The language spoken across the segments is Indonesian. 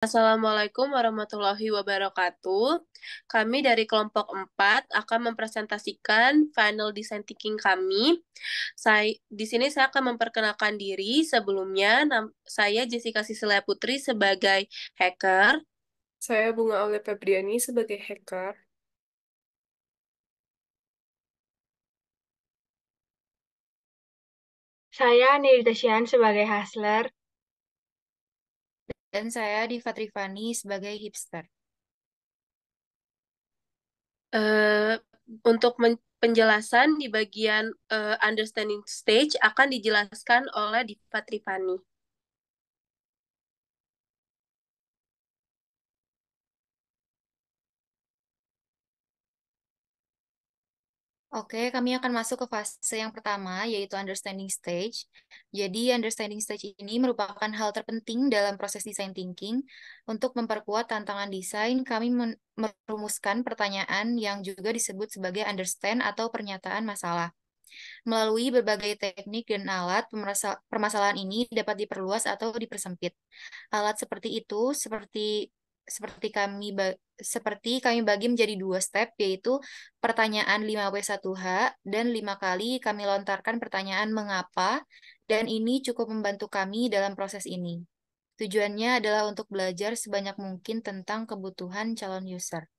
Assalamualaikum warahmatullahi wabarakatuh. Kami dari kelompok 4 akan mempresentasikan final design thinking kami. Di sini saya akan memperkenalkan diri. Sebelumnya, saya Jessica Sisilaya Putri sebagai hacker. Saya Bunga Aule Febriani sebagai hacker. Saya Nirita Tasyan sebagai hustler. Dan saya Diva Trifani sebagai hipster. Eh, untuk penjelasan di bagian understanding stage akan dijelaskan oleh Diva Trifani. Oke, kami akan masuk ke fase yang pertama, yaitu understanding stage. Jadi, understanding stage ini merupakan hal terpenting dalam proses design thinking. Untuk memperkuat tantangan desain, kami merumuskan pertanyaan yang juga disebut sebagai understand atau pernyataan masalah. Melalui berbagai teknik dan alat, permasalahan ini dapat diperluas atau dipersempit. Alat seperti itu, seperti kami bagi menjadi dua step, yaitu pertanyaan 5W1H dan 5 kali kami lontarkan pertanyaan mengapa, dan ini cukup membantu kami dalam proses ini. Tujuannya adalah untuk belajar sebanyak mungkin tentang kebutuhan calon user.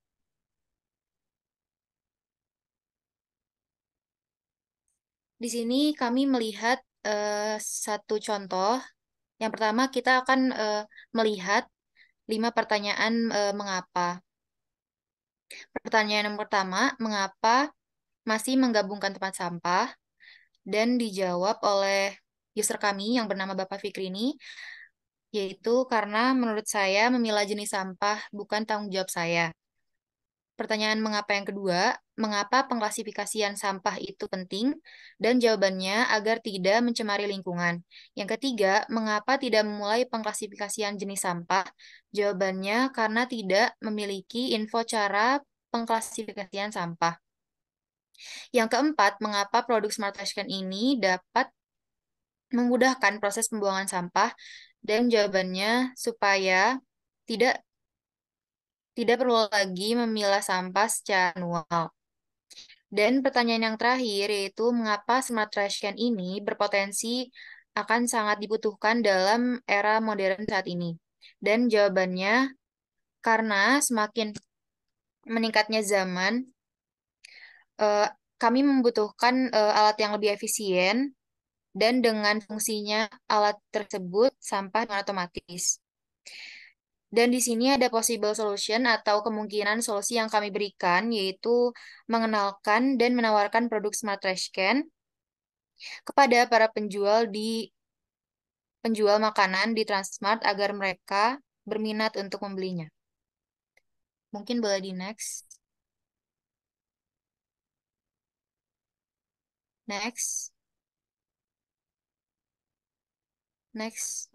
Di sini kami melihat satu contoh. Yang pertama, kita akan melihat 5 pertanyaan mengapa. Pertanyaan yang pertama, mengapa masih menggabungkan tempat sampah? Dan dijawab oleh user kami yang bernama Bapak Fikri ini, yaitu karena menurut saya memilah jenis sampah bukan tanggung jawab saya. Pertanyaan mengapa yang kedua, mengapa pengklasifikasian sampah itu penting? Dan jawabannya agar tidak mencemari lingkungan. Yang ketiga, mengapa tidak memulai pengklasifikasian jenis sampah? Jawabannya karena tidak memiliki info cara pengklasifikasian sampah. Yang keempat, mengapa produk Smart Trash Can ini dapat memudahkan proses pembuangan sampah? Dan jawabannya supaya tidak tidak perlu lagi memilah sampah secara manual. Dan pertanyaan yang terakhir yaitu mengapa Smart Trash Can ini berpotensi akan sangat dibutuhkan dalam era modern saat ini. Dan jawabannya karena semakin meningkatnya zaman, eh, kami membutuhkan alat yang lebih efisien dan dengan fungsinya alat tersebut sampah dengan otomatis. Dan di sini ada possible solution atau kemungkinan solusi yang kami berikan, yaitu mengenalkan dan menawarkan produk Smart Trash Can kepada para penjual makanan di Transmart agar mereka berminat untuk membelinya. Mungkin boleh di next. Next. Next.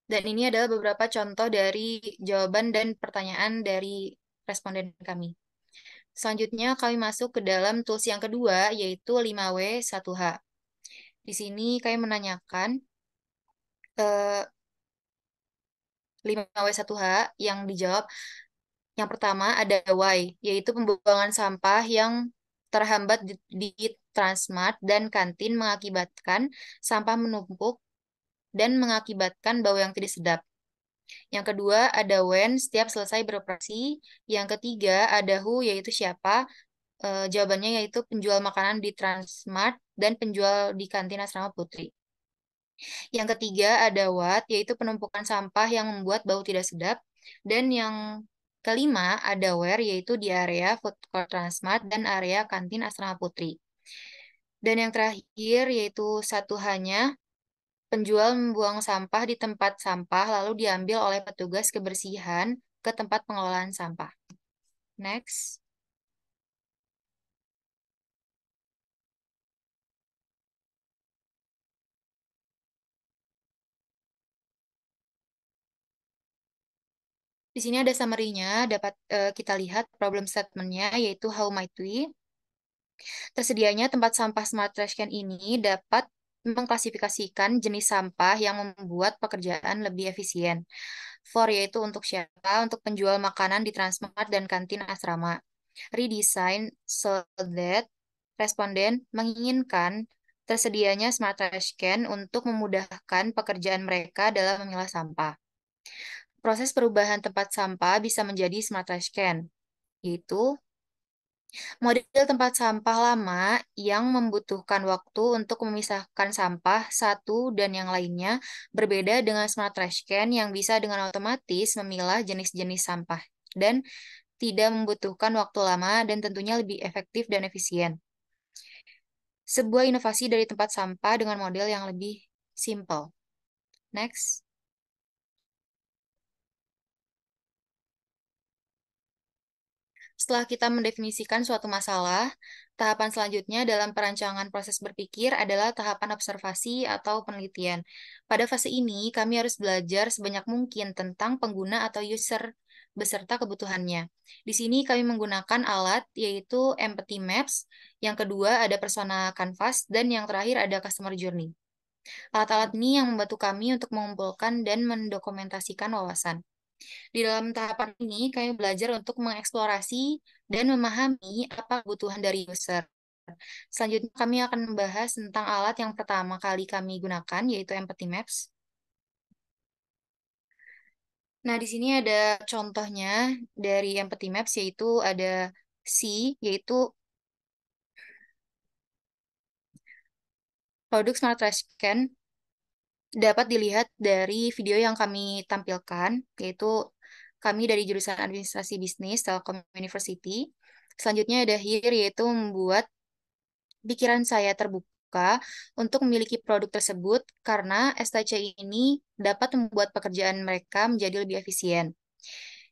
Dan ini adalah beberapa contoh dari jawaban dan pertanyaan dari responden kami. Selanjutnya kami masuk ke dalam tools yang kedua, yaitu 5W1H. Di sini kami menanyakan 5W1H yang dijawab. Yang pertama ada why, yaitu pembuangan sampah yang terhambat di Transmart dan kantin mengakibatkan sampah menumpuk dan mengakibatkan bau yang tidak sedap. Yang kedua ada when, setiap selesai beroperasi. Yang ketiga ada who, yaitu siapa. Jawabannya yaitu penjual makanan di Transmart dan penjual di kantin Asrama Putri. Yang ketiga ada what, yaitu penumpukan sampah yang membuat bau tidak sedap. Dan yang kelima ada where, yaitu di area food court Transmart dan area kantin Asrama Putri. Dan yang terakhir yaitu satu hanya penjual membuang sampah di tempat sampah lalu diambil oleh petugas kebersihan ke tempat pengelolaan sampah. Next. Di sini ada summary-nya, dapat kita lihat problem statement-nya, yaitu how might we. Tersedianya tempat sampah Smart Trash Can ini dapat mengklasifikasikan jenis sampah yang membuat pekerjaan lebih efisien. For yaitu untuk siapa? Untuk penjual makanan di Transmart dan kantin asrama. Redesign so that responden menginginkan tersedianya smart trash can untuk memudahkan pekerjaan mereka dalam memilah sampah. Proses perubahan tempat sampah bisa menjadi smart trash can, yaitu model tempat sampah lama yang membutuhkan waktu untuk memisahkan sampah satu dan yang lainnya berbeda dengan smart trash can yang bisa dengan otomatis memilah jenis-jenis sampah dan tidak membutuhkan waktu lama dan tentunya lebih efektif dan efisien. Sebuah inovasi dari tempat sampah dengan model yang lebih simple. Next. Setelah kita mendefinisikan suatu masalah, tahapan selanjutnya dalam perancangan proses berpikir adalah tahapan observasi atau penelitian. Pada fase ini, kami harus belajar sebanyak mungkin tentang pengguna atau user beserta kebutuhannya. Di sini kami menggunakan alat yaitu Empathy Maps, yang kedua ada Persona Canvas, dan yang terakhir ada Customer Journey. Alat-alat ini yang membantu kami untuk mengumpulkan dan mendokumentasikan wawasan. Di dalam tahapan ini, kami belajar untuk mengeksplorasi dan memahami apa kebutuhan dari user. Selanjutnya, kami akan membahas tentang alat yang pertama kali kami gunakan, yaitu Empathy Maps. Nah, di sini ada contohnya dari Empathy Maps, yaitu ada C, yaitu produk Smart Trash Can dapat dilihat dari video yang kami tampilkan, yaitu kami dari jurusan Administrasi Bisnis Telkom University. Selanjutnya ada here, yaitu membuat pikiran saya terbuka untuk memiliki produk tersebut karena STC ini dapat membuat pekerjaan mereka menjadi lebih efisien.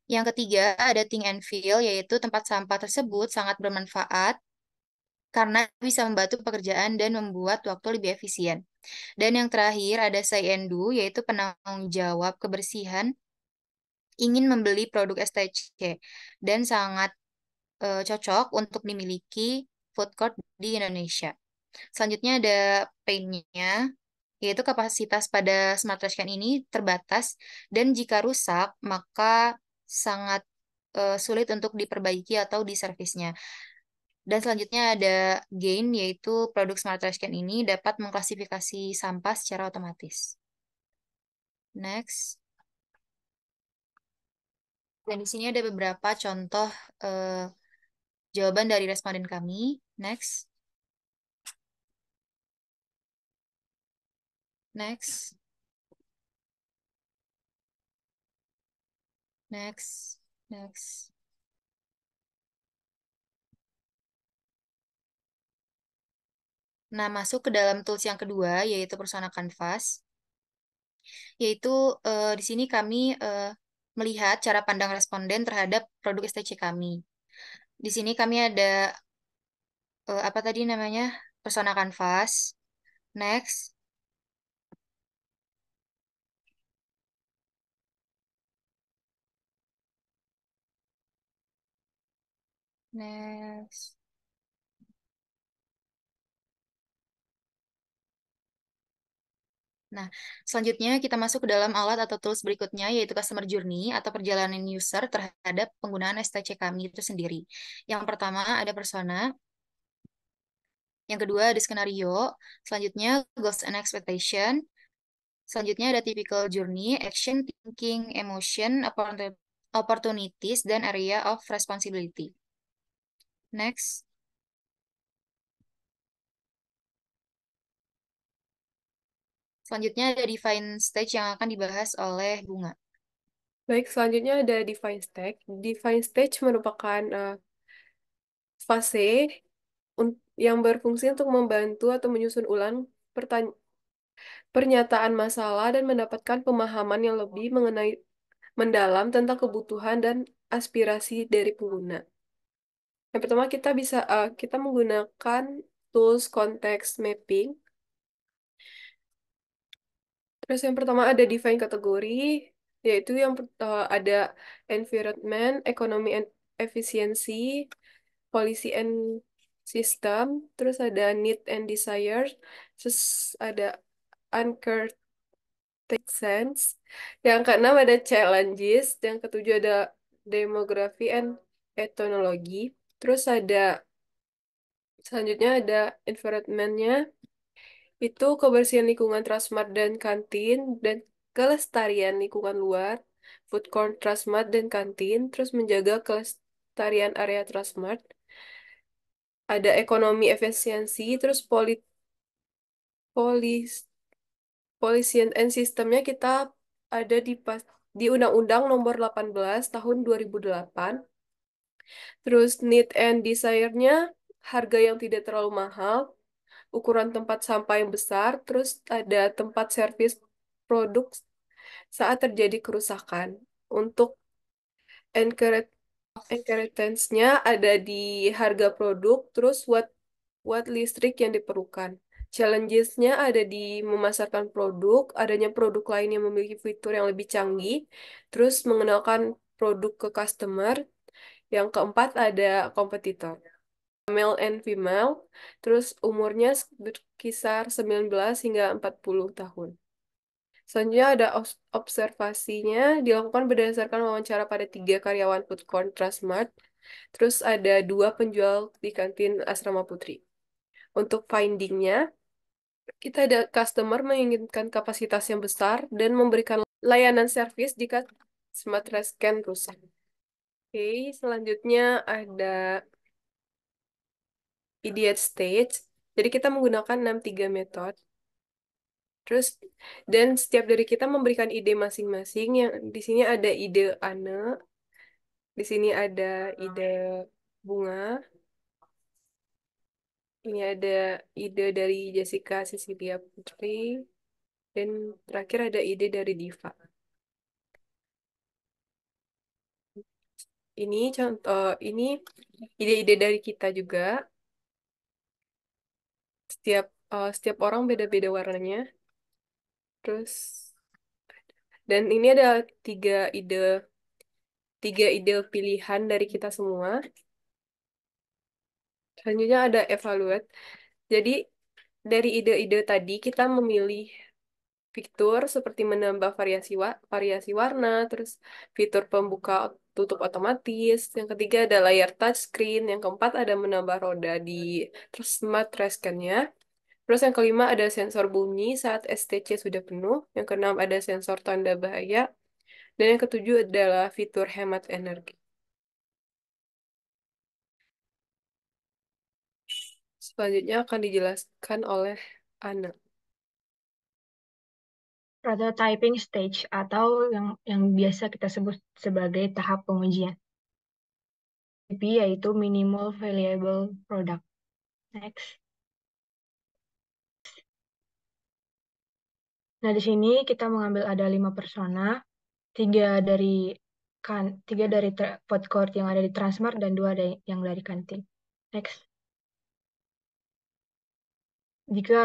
Yang ketiga, ada think and feel, yaitu tempat sampah tersebut sangat bermanfaat karena bisa membantu pekerjaan dan membuat waktu lebih efisien. Dan yang terakhir ada say and do, yaitu penanggung jawab kebersihan ingin membeli produk STC dan sangat cocok untuk dimiliki food court di Indonesia. Selanjutnya ada pain-nya, yaitu kapasitas pada Smart Trash Can ini terbatas dan jika rusak maka sangat sulit untuk diperbaiki atau diservisnya. Dan selanjutnya ada gain, yaitu produk Smart Trash Can ini dapat mengklasifikasi sampah secara otomatis. Next. Dan di sini ada beberapa contoh jawaban dari responden kami. Next. Next. Next. Next. Nah, masuk ke dalam tools yang kedua, yaitu Persona Canvas. Yaitu di sini kami melihat cara pandang responden terhadap produk STC kami. Di sini kami ada apa tadi namanya? Persona Canvas. Next. Next. Nah, selanjutnya kita masuk ke dalam alat atau tools berikutnya, yaitu Customer Journey atau perjalanan user terhadap penggunaan STC kami itu sendiri. Yang pertama ada persona, yang kedua ada skenario, selanjutnya goals and expectation, selanjutnya ada typical journey, action, thinking, emotion, opportunities, dan area of responsibility. Next. Selanjutnya ada define stage yang akan dibahas oleh Bunga. Baik, selanjutnya ada define stage. Define stage merupakan fase yang berfungsi untuk membantu atau menyusun ulang pernyataan masalah dan mendapatkan pemahaman yang lebih mengenai mendalam tentang kebutuhan dan aspirasi dari pengguna. Yang pertama kita menggunakan tools context mapping. Terus yang pertama ada define kategori, yaitu ada environment, economy and efficiency, policy and system, terus ada need and desire, terus ada anchor Take sense. Yang keenam ada challenges. Yang ketujuh ada demografi and ethnology. Terus selanjutnya ada environment-nya. Itu kebersihan lingkungan Transmart dan kantin. Dan kelestarian lingkungan luar. Food court Transmart dan kantin. Terus menjaga kelestarian area Transmart. Ada ekonomi efisiensi. Terus polis Polisian and sistemnya kita ada di Undang-Undang Nomor 18 Tahun 2008. Terus need and desire-nya harga yang tidak terlalu mahal, ukuran tempat sampah yang besar, terus ada tempat servis produk saat terjadi kerusakan. Untuk inheritance-nya ada di harga produk, terus watt listrik yang diperlukan. Challenges-nya ada di memasarkan produk, adanya produk lain yang memiliki fitur yang lebih canggih, terus mengenalkan produk ke customer. Yang keempat ada kompetitor, male and female, terus umurnya berkisar 19 hingga 40 tahun. Selanjutnya ada observasinya dilakukan berdasarkan wawancara pada 3 karyawan food court Transmart. Terus ada 2 penjual di kantin Asrama Putri. Untuk findingnya, kita ada customer menginginkan kapasitas yang besar dan memberikan layanan servis jika smart scan rusak. Oke, selanjutnya ada idiot stage. Jadi kita menggunakan 63 metode. Terus dan setiap dari kita memberikan ide masing-masing. Yang di sini ada ide Ane, di sini ada ide Bunga, ini ada ide dari Jessica Cecilia Putri, dan terakhir ada ide dari Diva. Ini contoh, ini ide-ide dari kita juga. Setiap orang beda-beda warnanya. Terus dan ini ada tiga ide tiga ide pilihan dari kita semua. Selanjutnya ada evaluate. Jadi dari ide-ide tadi kita memilih fitur seperti menambah variasi warna, terus fitur pembuka tutup otomatis. Yang ketiga ada layar touchscreen. Yang keempat ada menambah roda di smart rescan-nya. Terus yang kelima ada sensor bunyi saat STC sudah penuh. Yang keenam ada sensor tanda bahaya. Dan yang ketujuh adalah fitur hemat energi. Selanjutnya akan dijelaskan oleh Ana. Prototyping stage atau yang biasa kita sebut sebagai tahap pengujian. MVP yaitu minimal valuable product. Next. Nah, di sini kita mengambil ada 5 persona, tiga dari food court yang ada di Transmart dan 2 yang dari kantin. Next. Jika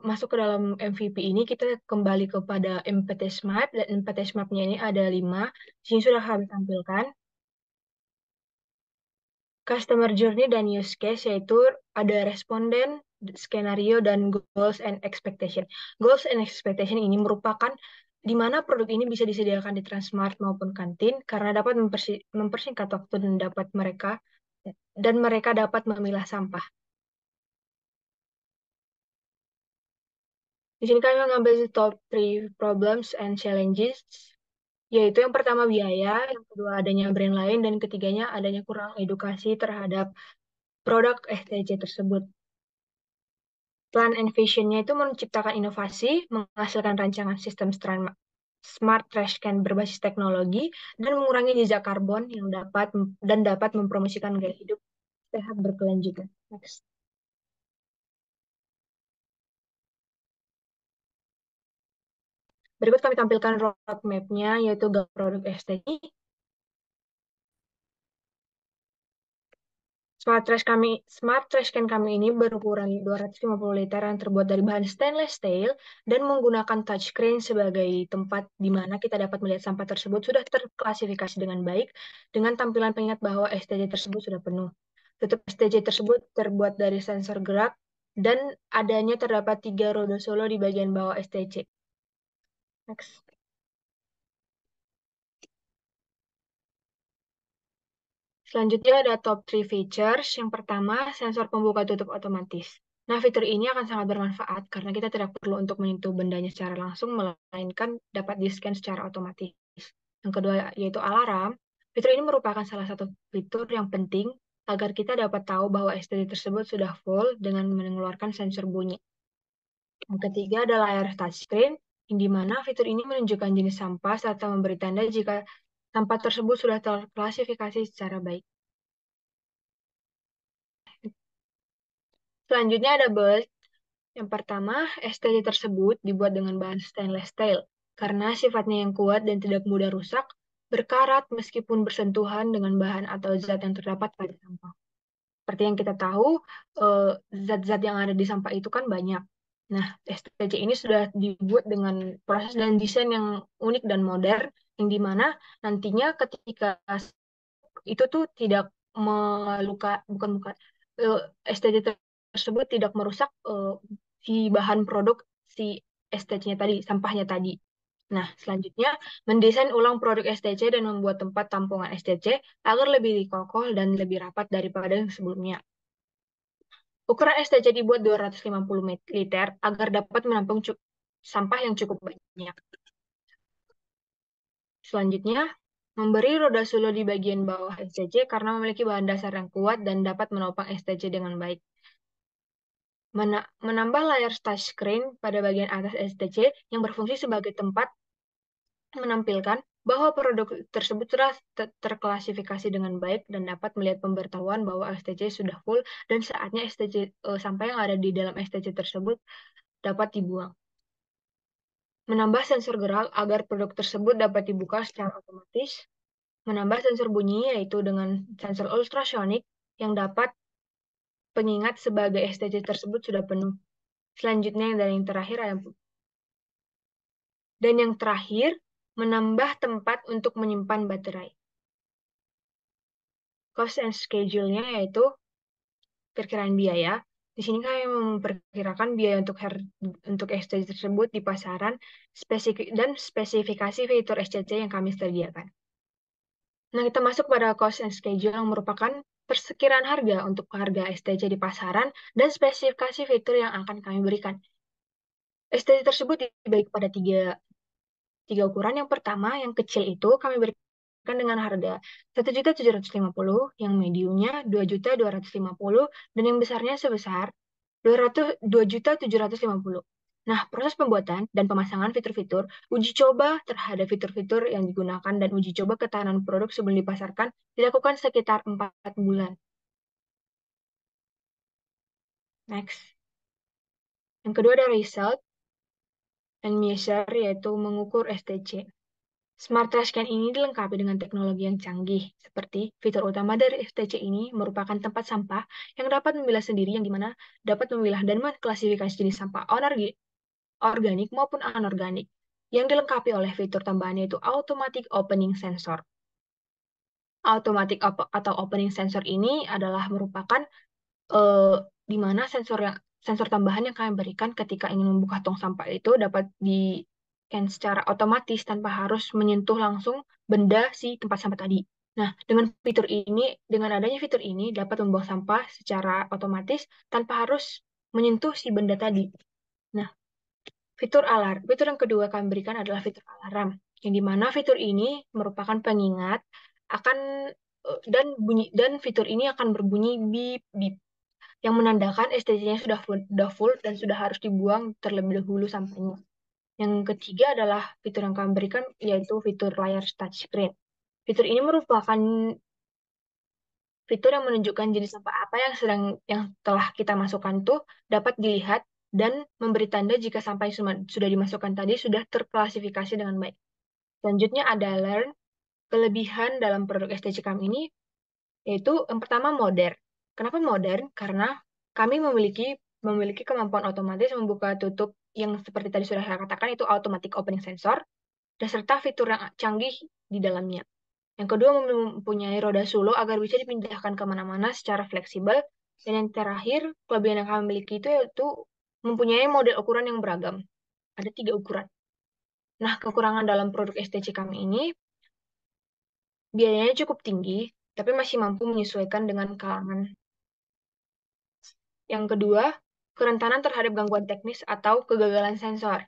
masuk ke dalam MVP ini, kita kembali kepada MPT Smart, dan MPT Smart-nya ini ada 5. Di sini sudah kami tampilkan. Customer journey dan use case, yaitu ada responden, skenario, dan goals and expectation. Goals and expectation ini merupakan di mana produk ini bisa disediakan di Transmart maupun kantin, karena dapat mempersingkat waktu dan mereka dapat memilah sampah. Di sini kami mengambil top 3 problems and challenges, yaitu yang pertama biaya, yang kedua adanya brand lain, dan ketiganya adanya kurang edukasi terhadap produk STC tersebut. Plan and vision-nya itu menciptakan inovasi, menghasilkan rancangan sistem smart trash can berbasis teknologi, dan mengurangi jejak karbon yang dapat mempromosikan gaya hidup sehat berkelanjutan. Next. Berikut kami tampilkan roadmap-nya, yaitu produk STC. Smart trash can kami ini berukuran 250 liter yang terbuat dari bahan stainless steel dan menggunakan touchscreen sebagai tempat di mana kita dapat melihat sampah tersebut sudah terklasifikasi dengan baik dengan tampilan pengingat bahwa STJ tersebut sudah penuh. Tutup STJ tersebut terbuat dari sensor gerak dan adanya terdapat 3 roda solo di bagian bawah STJ. Next. Selanjutnya ada top 3 features. Yang pertama, sensor pembuka tutup otomatis. Nah, fitur ini akan sangat bermanfaat karena kita tidak perlu untuk menyentuh bendanya secara langsung, melainkan dapat di-scan secara otomatis. Yang kedua, yaitu alarm. Fitur ini merupakan salah satu fitur yang penting agar kita dapat tahu bahwa STD tersebut sudah full dengan mengeluarkan sensor bunyi. Yang ketiga ada layar touchscreen, yang di mana fitur ini menunjukkan jenis sampah serta memberi tanda jika sampah tersebut sudah terklasifikasi secara baik. Selanjutnya ada build. Yang pertama, STD tersebut dibuat dengan bahan stainless steel karena sifatnya yang kuat dan tidak mudah rusak, berkarat meskipun bersentuhan dengan bahan atau zat yang terdapat pada sampah. Seperti yang kita tahu, zat-zat yang ada di sampah itu kan banyak. Nah, STC ini sudah dibuat dengan proses dan desain yang unik dan modern, yang dimana nantinya ketika itu tuh tidak bukan STC tersebut tidak merusak si bahan produk si STC-nya tadi, sampahnya tadi. Nah, selanjutnya mendesain ulang produk STC dan membuat tempat tampungan STC agar lebih kokoh dan lebih rapat daripada yang sebelumnya. Ukuran STC dibuat 250 liter agar dapat menampung sampah yang cukup banyak. Selanjutnya, memberi roda solo di bagian bawah STC karena memiliki bahan dasar yang kuat dan dapat menopang STC dengan baik. Menambah layar touchscreen pada bagian atas STC yang berfungsi sebagai tempat menampilkan bahwa produk tersebut sudah terklasifikasi dengan baik dan dapat melihat pemberitahuan bahwa STC sudah full dan saatnya STC sampah yang ada di dalam STC tersebut dapat dibuang. Menambah sensor gerak agar produk tersebut dapat dibuka secara otomatis. Menambah sensor bunyi yaitu dengan sensor ultrasonik yang dapat pengingat sebagai STC tersebut sudah penuh. Selanjutnya yang terakhir menambah tempat untuk menyimpan baterai. Cost and schedule-nya yaitu perkiraan biaya. Di sini kami memperkirakan biaya untuk STC tersebut di pasaran dan spesifikasi fitur STC yang kami sediakan. Nah, kita masuk pada cost and schedule yang merupakan persekiraan harga untuk harga STC di pasaran dan spesifikasi fitur yang akan kami berikan. STC tersebut dibagi pada tiga ukuran. Yang pertama, yang kecil itu kami berikan dengan harga 1.750.000, yang mediumnya 2.250.000, dan yang besarnya sebesar 2.750.000. Nah, proses pembuatan dan pemasangan fitur-fitur, uji coba terhadap fitur-fitur yang digunakan, dan uji coba ketahanan produk sebelum dipasarkan dilakukan sekitar 4 bulan. Next. Yang kedua ada result and measure, yaitu mengukur STC. Smart Trash Can ini dilengkapi dengan teknologi yang canggih, seperti fitur utama dari STC ini merupakan tempat sampah yang dapat memilah sendiri, yang dimana dapat memilah dan mengklasifikasi jenis sampah organik maupun anorganik, yang dilengkapi oleh fitur tambahan yaitu Automatic Opening Sensor. Automatic atau Opening Sensor ini adalah merupakan di mana sensor tambahan yang kami berikan ketika ingin membuka tong sampah itu dapat di-scan secara otomatis tanpa harus menyentuh langsung benda si tempat sampah tadi. Nah, dengan adanya fitur ini dapat membuang sampah secara otomatis tanpa harus menyentuh si benda tadi. Nah, fitur yang kedua kami berikan adalah fitur alarm, yang dimana fitur ini merupakan pengingat dan fitur ini akan berbunyi bip bip yang menandakan STC-nya sudah full dan sudah harus dibuang terlebih dahulu sampahnya. Yang ketiga adalah fitur yang kami berikan yaitu fitur layar touchscreen. Fitur ini merupakan fitur yang menunjukkan jenis sampah apa yang telah kita masukkan tuh dapat dilihat dan memberi tanda jika sampah yang sudah dimasukkan tadi sudah terklasifikasi dengan baik. Selanjutnya ada learn. Kelebihan dalam produk STC kami ini yaitu yang pertama modern. Kenapa modern? Karena kami memiliki kemampuan otomatis membuka tutup yang seperti tadi sudah saya katakan itu automatic opening sensor, dan serta fitur yang canggih di dalamnya. Yang kedua, mempunyai roda solo agar bisa dipindahkan kemana-mana secara fleksibel. Dan yang terakhir, kelebihan yang kami miliki itu yaitu mempunyai model ukuran yang beragam. Ada 3 ukuran. Nah, kekurangan dalam produk STC kami ini biayanya cukup tinggi, tapi masih mampu menyesuaikan dengan kalangan. Yang kedua, kerentanan terhadap gangguan teknis atau kegagalan sensor.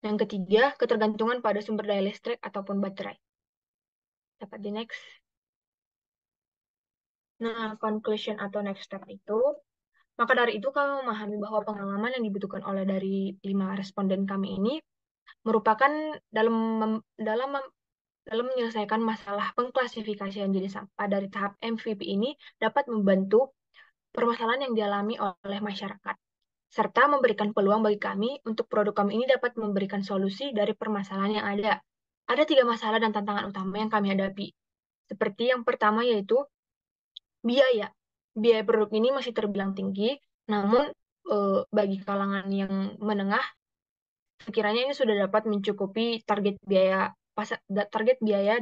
Yang ketiga, ketergantungan pada sumber daya listrik ataupun baterai. Dapat di next. Nah, conclusion atau next step itu, maka dari itu kami memahami bahwa pengalaman yang dibutuhkan oleh dari 5 responden kami ini merupakan dalam dalam menyelesaikan masalah pengklasifikasian jadi sampah dari tahap MVP ini dapat membantu permasalahan yang dialami oleh masyarakat, serta memberikan peluang bagi kami untuk produk kami ini dapat memberikan solusi dari permasalahan yang ada. Ada 3 masalah dan tantangan utama yang kami hadapi. Seperti yang pertama yaitu biaya. Biaya produk ini masih terbilang tinggi, namun bagi kalangan yang menengah, sekiranya ini sudah dapat mencukupi target biaya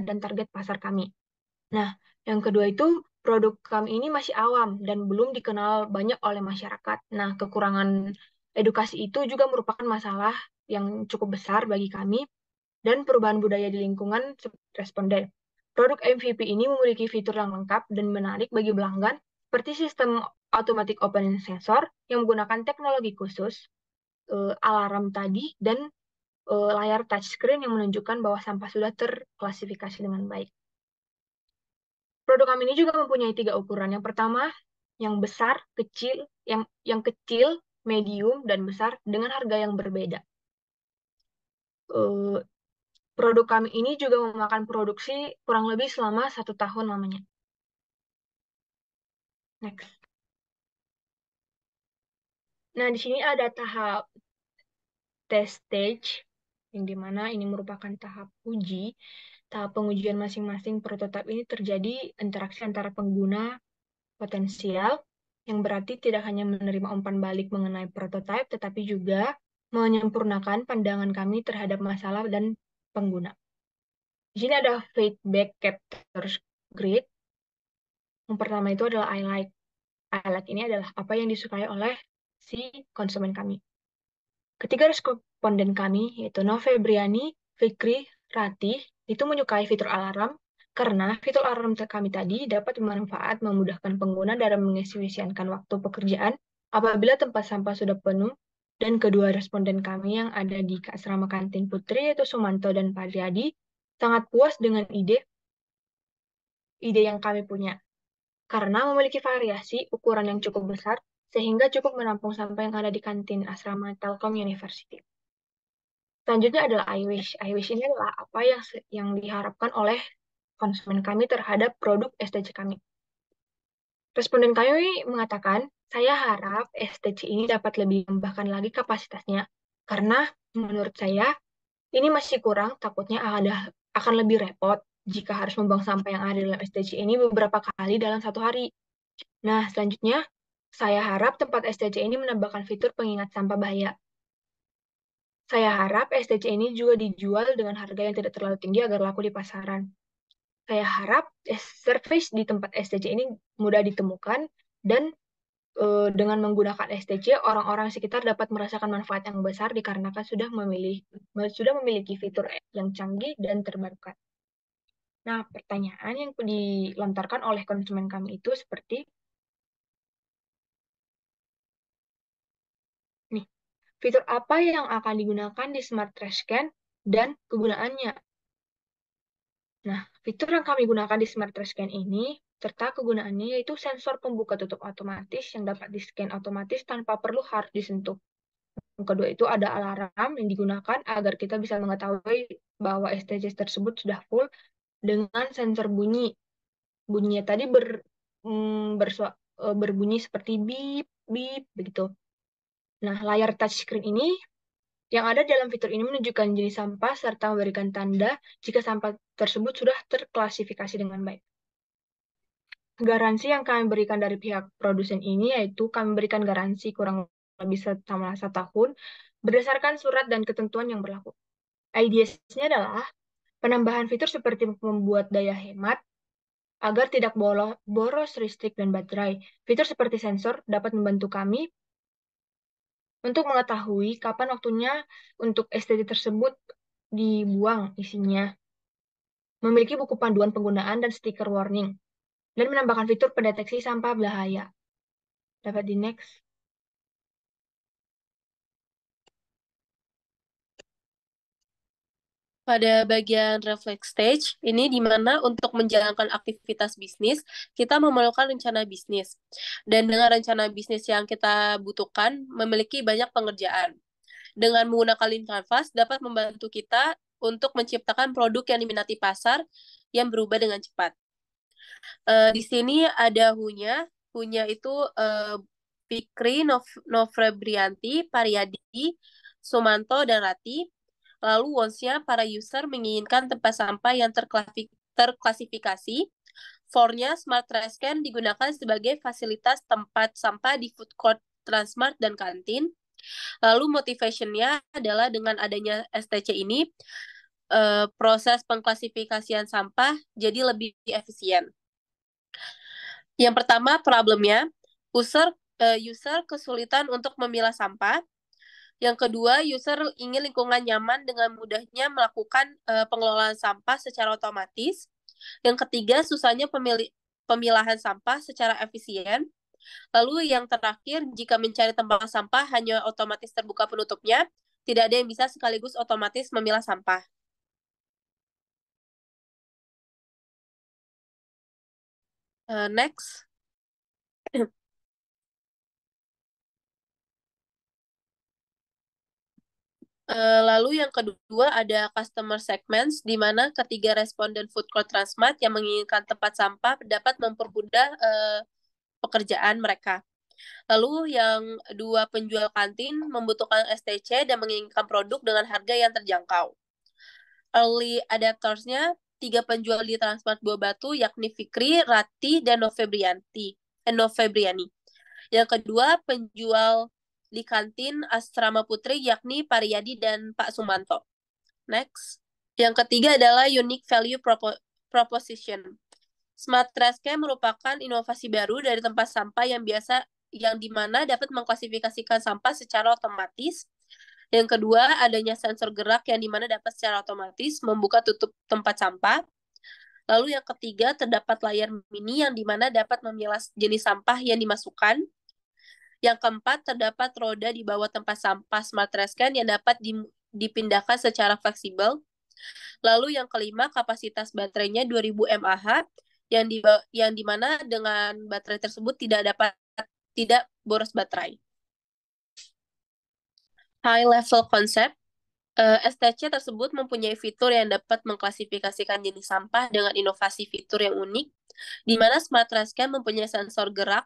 dan target pasar kami. Nah, yang kedua itu produk kami ini masih awam dan belum dikenal banyak oleh masyarakat. Nah, kekurangan edukasi itu juga merupakan masalah yang cukup besar bagi kami dan perubahan budaya di lingkungan responden. Produk MVP ini memiliki fitur yang lengkap dan menarik bagi pelanggan, seperti sistem automatic opening sensor yang menggunakan teknologi khusus, alarm tadi, dan layar touchscreen yang menunjukkan bahwa sampah sudah terklasifikasi dengan baik. Produk kami ini juga mempunyai 3 ukuran. Yang pertama, yang besar, kecil, yang kecil, medium, dan besar dengan harga yang berbeda. Produk kami ini juga memakan produksi kurang lebih selama 1 tahun lamanya. Next. Nah, di sini ada tahap test stage, yang dimana ini merupakan tahap uji. Tahap pengujian masing-masing prototipe ini terjadi interaksi antara pengguna potensial, yang berarti tidak hanya menerima umpan balik mengenai prototipe, tetapi juga menyempurnakan pandangan kami terhadap masalah dan pengguna. Di sini ada feedback captures grid. Yang pertama itu adalah I like. I like ini adalah apa yang disukai oleh si konsumen kami. Ketiga responden kami, yaitu Novembriani, Fikri, Ratih, itu menyukai fitur alarm karena fitur alarm kami tadi dapat bermanfaat memudahkan pengguna dalam mengefisienkan waktu pekerjaan apabila tempat sampah sudah penuh. Dan kedua responden kami yang ada di Asrama Kantin Putri, yaitu Sumanto dan Padriadi, sangat puas dengan ide yang kami punya. Karena memiliki variasi ukuran yang cukup besar, sehingga cukup menampung sampah yang ada di kantin Asrama Telkom University. Selanjutnya adalah I wish. I wish ini adalah apa yang diharapkan oleh konsumen kami terhadap produk STC kami. Responden kami mengatakan, saya harap STC ini dapat lebih tambahkan lagi kapasitasnya, karena menurut saya ini masih kurang, takutnya akan lebih repot jika harus membuang sampah yang ada dalam STC ini beberapa kali dalam 1 hari. Nah, selanjutnya, saya harap tempat STC ini menambahkan fitur pengingat sampah bahaya. Saya harap STC ini juga dijual dengan harga yang tidak terlalu tinggi agar laku di pasaran. Saya harap service di tempat STC ini mudah ditemukan dan dengan menggunakan STC, orang-orang sekitar dapat merasakan manfaat yang besar dikarenakan sudah memiliki fitur yang canggih dan terbarukan. Nah, pertanyaan yang dilontarkan oleh konsumen kami itu seperti nih, fitur apa yang akan digunakan di Smart Trash Can dan kegunaannya? Nah, fitur yang kami gunakan di Smart Trash Can ini serta kegunaannya yaitu sensor pembuka tutup otomatis yang dapat di-scan otomatis tanpa perlu harus disentuh. Yang kedua itu ada alarm yang digunakan agar kita bisa mengetahui bahwa STC tersebut sudah full dengan sensor bunyi. Bunyinya tadi berbunyi seperti beep, beep, begitu. Nah, layar touchscreen ini yang ada dalam fitur ini menunjukkan jenis sampah serta memberikan tanda jika sampah tersebut sudah terklasifikasi dengan baik. Garansi yang kami berikan dari pihak produsen ini yaitu kami berikan garansi kurang lebih selama 1 tahun berdasarkan surat dan ketentuan yang berlaku. Ideasnya adalah penambahan fitur seperti membuat daya hemat agar tidak boros listrik dan baterai. Fitur seperti sensor dapat membantu kami untuk mengetahui kapan waktunya untuk STC tersebut dibuang isinya, memiliki buku panduan penggunaan dan stiker warning, dan menambahkan fitur pendeteksi sampah bahaya. Dapat di next. Pada bagian reflex stage, ini di mana untuk menjalankan aktivitas bisnis, kita memerlukan rencana bisnis. Dan dengan rencana bisnis yang kita butuhkan, memiliki banyak pengerjaan. Dengan menggunakan Lean Canvas, dapat membantu kita untuk menciptakan produk yang diminati pasar yang berubah dengan cepat. Di sini ada Hunya. Hunya itu Fikri, Novrebrianti, Pariyadi, Sumanto, dan Rati. Lalu wants-nya para user menginginkan tempat sampah yang terklasifikasi. For-nya Smart Trash Can digunakan sebagai fasilitas tempat sampah di food court, Transmart, dan kantin. Lalu motivation-nya adalah dengan adanya STC ini, proses pengklasifikasian sampah jadi lebih efisien. Yang pertama, problemnya, user kesulitan untuk memilah sampah. Yang kedua, user ingin lingkungan nyaman dengan mudahnya melakukan pengelolaan sampah secara otomatis. Yang ketiga, susahnya pemilahan sampah secara efisien. Lalu yang terakhir, jika mencari tempat sampah hanya otomatis terbuka penutupnya, tidak ada yang bisa sekaligus otomatis memilah sampah. Next. Lalu yang kedua ada customer segments, di mana ketiga responden food court Transmart yang menginginkan tempat sampah dapat mempermudah pekerjaan mereka. Lalu yang dua penjual kantin membutuhkan STC dan menginginkan produk dengan harga yang terjangkau. Early adapters-nya tiga penjual di Transmart Buah Batu yakni Fikri, Rati, dan Novembriani. Yang kedua penjual di kantin Asrama Putri yakni Pariyadi dan Pak Sumanto. Next. Yang ketiga adalah unique value proposition. Smart Trash Can merupakan inovasi baru dari tempat sampah yang dimana dapat mengklasifikasikan sampah secara otomatis. Yang kedua, adanya sensor gerak yang dimana dapat secara otomatis membuka tutup tempat sampah. Lalu yang ketiga, terdapat layar mini yang dimana dapat memilah jenis sampah yang dimasukkan. Yang keempat, terdapat roda di bawah tempat sampah Smart Trash Can yang dapat dipindahkan secara fleksibel. Lalu yang kelima, kapasitas baterainya 2000 mAh yang dimana dengan baterai tersebut tidak boros baterai. High level concept, STC tersebut mempunyai fitur yang dapat mengklasifikasikan jenis sampah dengan inovasi fitur yang unik, di mana Smart Trash Can mempunyai sensor gerak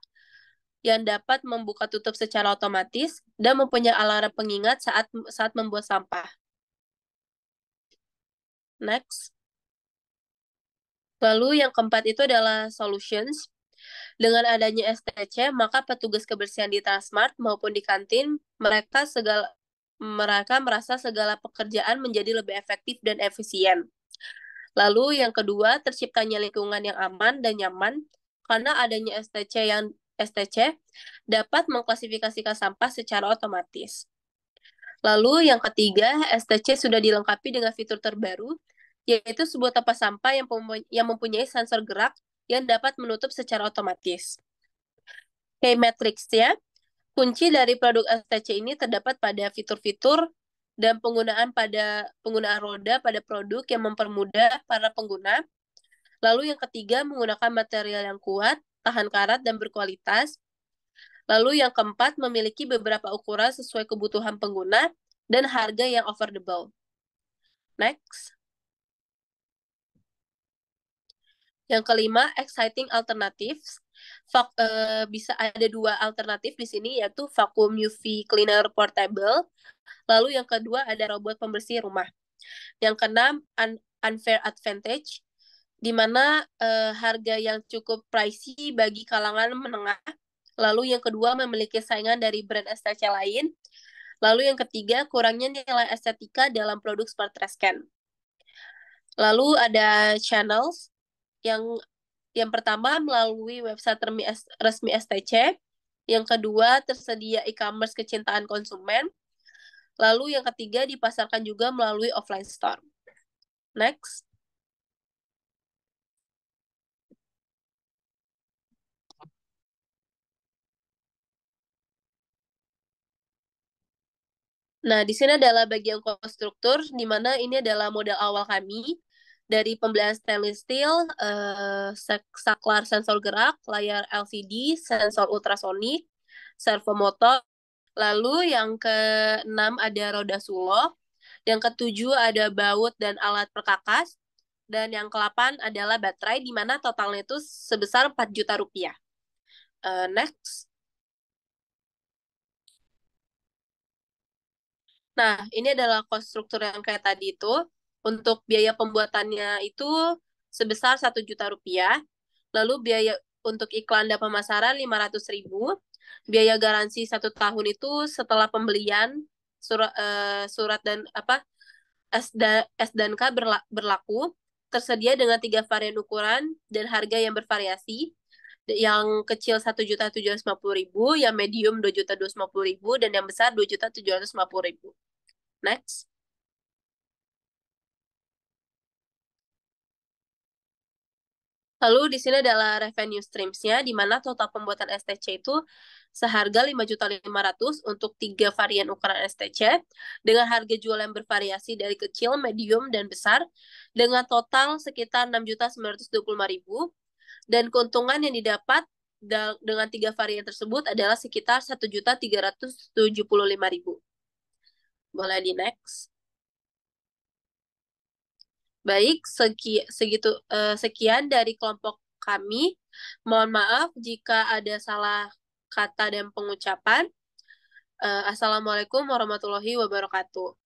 yang dapat membuka tutup secara otomatis dan mempunyai alarm pengingat saat membuat sampah. Next. Lalu yang keempat itu adalah solutions. Dengan adanya STC, maka petugas kebersihan di Transmart maupun di kantin, mereka merasa segala pekerjaan menjadi lebih efektif dan efisien. Lalu yang kedua, terciptanya lingkungan yang aman dan nyaman karena adanya STC dapat mengklasifikasikan sampah secara otomatis. Lalu yang ketiga, STC sudah dilengkapi dengan fitur terbaru, yaitu sebuah tempat sampah yang mempunyai sensor gerak yang dapat menutup secara otomatis. Key metrics-nya, kunci dari produk STC ini terdapat pada fitur-fitur dan penggunaan roda pada produk yang mempermudah para pengguna. Lalu yang ketiga, menggunakan material yang kuat, tahan karat, dan berkualitas. Lalu yang keempat, memiliki beberapa ukuran sesuai kebutuhan pengguna dan harga yang affordable. Next. Yang kelima, exciting alternatives. Bisa ada dua alternatif di sini, yaitu vacuum UV cleaner portable. Lalu yang kedua ada robot pembersih rumah. Yang keenam, unfair advantage, di mana harga yang cukup pricey bagi kalangan menengah. Lalu yang kedua, memiliki saingan dari brand STC lain. Lalu yang ketiga, kurangnya nilai estetika dalam produk Smart Trash Can. Lalu ada channels yang pertama melalui website resmi STC. Yang kedua, tersedia e-commerce kecintaan konsumen. Lalu yang ketiga dipasarkan juga melalui offline store. Next. Nah, di sini adalah bagian konstruktur, di mana ini adalah modal awal kami dari pembelian stainless steel, saklar sensor gerak, layar LCD, sensor ultrasonik, servo motor. Lalu yang keenam ada roda sulok, yang ketujuh ada baut dan alat perkakas, dan yang ke-8 adalah baterai, di mana totalnya itu sebesar 4 juta rupiah. Next. Nah, ini adalah konstruktur yang kayak tadi itu. Untuk biaya pembuatannya itu sebesar 1 juta rupiah. Lalu biaya untuk iklan dan pemasaran 500.000. Biaya garansi 1 tahun itu setelah pembelian surat dan apa S dan K berlaku. Tersedia dengan 3 varian ukuran dan harga yang bervariasi. Yang kecil 1.750.000, yang medium 2.250.000, dan yang besar 2.750.000. Next. Lalu di sini adalah revenue streams-nya, di mana total pembuatan STC itu seharga 5.500.000 untuk 3 varian ukuran STC, dengan harga jual yang bervariasi dari kecil, medium, dan besar, dengan total sekitar 6.925.000, dan keuntungan yang didapat dengan 3 varian tersebut adalah sekitar 1.375.000. Boleh di next. Baik, sekian dari kelompok kami. Mohon maaf jika ada salah kata dan pengucapan. Assalamualaikum warahmatullahi wabarakatuh.